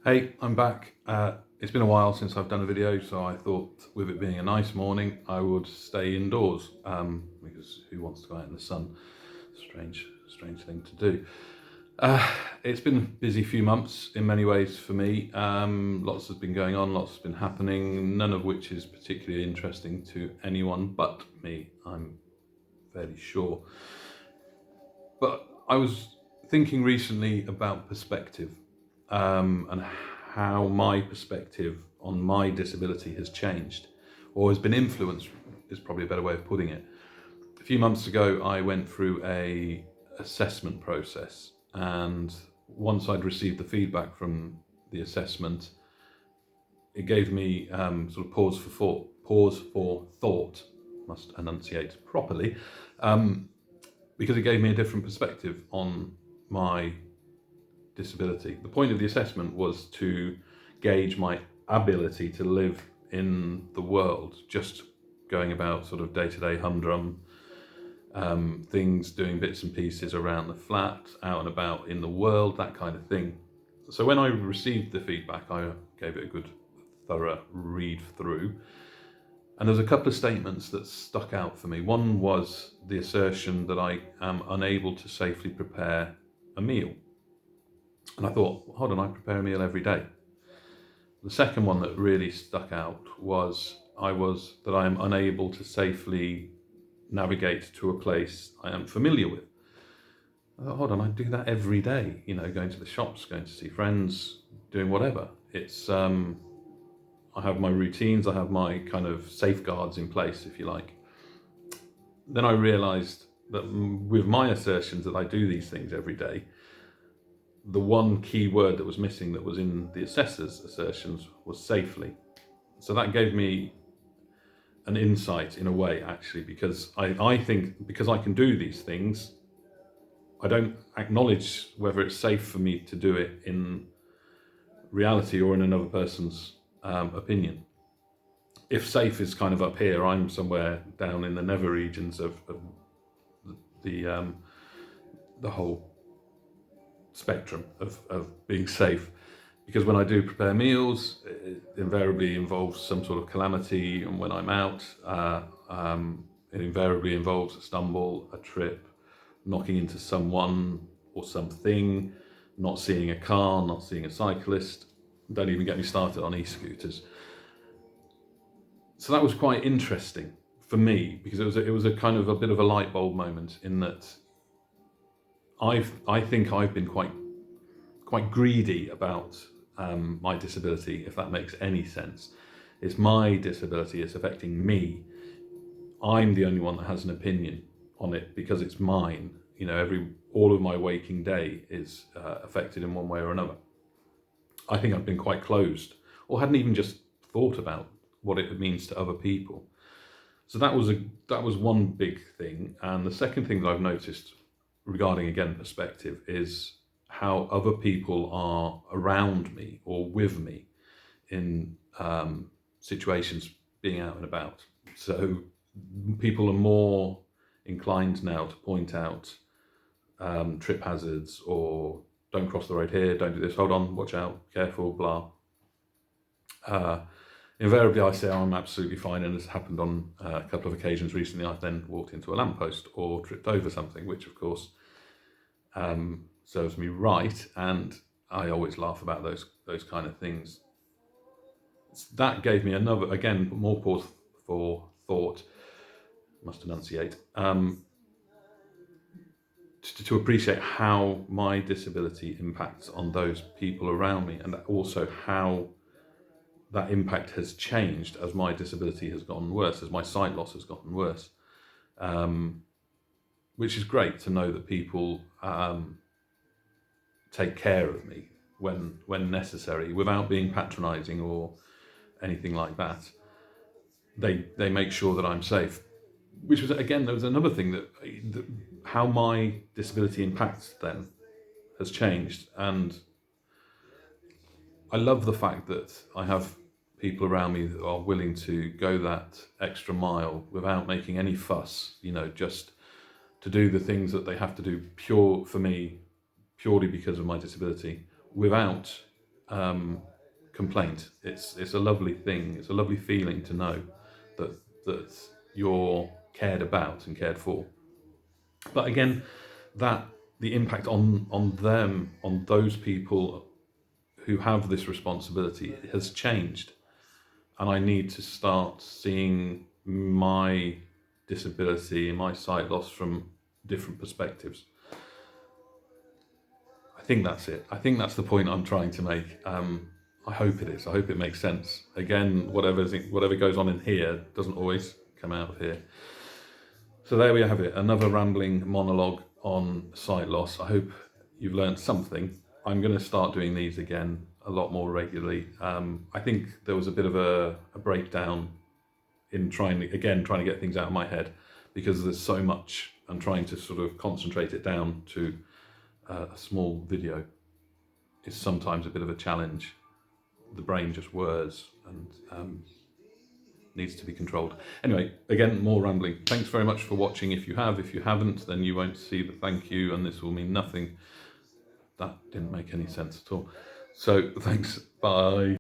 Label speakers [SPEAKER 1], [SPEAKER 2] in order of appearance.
[SPEAKER 1] Hey, I'm back. It's been a while since I've done a video, so I thought with it being a nice morning, I would stay indoors, because who wants to go out in the sun? Strange thing to do. It's been a busy few months in many ways for me. Lots has been going on, lots has been happening, none of which is particularly interesting to anyone but me, I'm fairly sure. But I was thinking recently about perspective, and how my perspective on my disability has changed, or has been influenced, is probably a better way of putting it. A few months ago, I went through a assessment process, and once I'd received the feedback from the assessment, it gave me sort of pause for thought. Must enunciate properly, because it gave me a different perspective on my disability. The point of the assessment was to gauge my ability to live in the world, just going about sort of day-to-day humdrum things, doing bits and pieces around the flat, out and about in the world, that kind of thing. So when I received the feedback, I gave it a good thorough read through, and there was a couple of statements that stuck out for me. One was the assertion that I am unable to safely prepare a meal. And I thought, hold on, I prepare a meal every day. The second one that really stuck out was that I am unable to safely navigate to a place I am familiar with. I thought, hold on, I do that every day, going to the shops, going to see friends, doing whatever. I have my routines, I have my kind of safeguards in place, if you like. Then I realized that with my assertions that I do these things every day, the one key word that was missing, that was in the assessor's assertions, was safely. So that gave me an insight in a way, actually, because I think because I can do these things, I don't acknowledge whether it's safe for me to do it in reality or in another person's opinion. If safe is kind of up here, I'm somewhere down in the nether regions of the whole spectrum of being safe, because when I do prepare meals, it invariably involves some sort of calamity, and when I'm out, it invariably involves a stumble, a trip, knocking into someone or something, not seeing a car, not seeing a cyclist. Don't even get me started on e-scooters. So that was quite interesting for me, because it was a kind of a bit of a light bulb moment, in that I think I've been quite greedy about my disability, if that makes any sense. It's my disability, it's affecting me. I'm the only one that has an opinion on it because it's mine. All of my waking day is affected in one way or another. I think I've been quite closed, or hadn't even just thought about what it means to other people. So that was one big thing. And the second thing that I've noticed regarding, again, perspective, is how other people are around me or with me in situations, being out and about. So people are more inclined now to point out trip hazards, or don't cross the road here, don't do this, hold on, watch out, careful, blah. Invariably I say, oh, I'm absolutely fine, and it's happened on a couple of occasions recently. I've then walked into a lamppost or tripped over something, which of course serves me right, and I always laugh about those kind of things. That gave me another, again, more pause for thought, must enunciate, to appreciate how my disability impacts on those people around me, and also how that impact has changed as my disability has gotten worse, as my sight loss has gotten worse. Which is great to know that people take care of me when necessary, without being patronising or anything like that. They make sure that I'm safe. Which was, again, there was another thing that how my disability impacts them has changed, and I love the fact that I have people around me that are willing to go that extra mile without making any fuss, just to do the things that they have to do purely because of my disability, without complaint. It's a lovely thing. It's a lovely feeling to know that you're cared about and cared for. But again, that the impact on them, on those people who have this responsibility, has changed, and I need to start seeing my disability and my sight loss from different perspectives. I think that's it. I think that's the point I'm trying to make. I hope it is. I hope it makes sense. Again, whatever goes on in here doesn't always come out of here. So there we have it. Another rambling monologue on sight loss. I hope you've learned something. I'm going to start doing these again a lot more regularly. I think there was a bit of a breakdown in trying to get things out of my head, because there's so much. I'm trying to sort of concentrate it down to a small video. Is sometimes a bit of a challenge. The brain just whirs and needs to be controlled. Anyway, again, more rambling. Thanks very much for watching. If you have, if you haven't, then you won't see the thank you, and this will mean nothing. That didn't make any sense at all. So thanks, bye.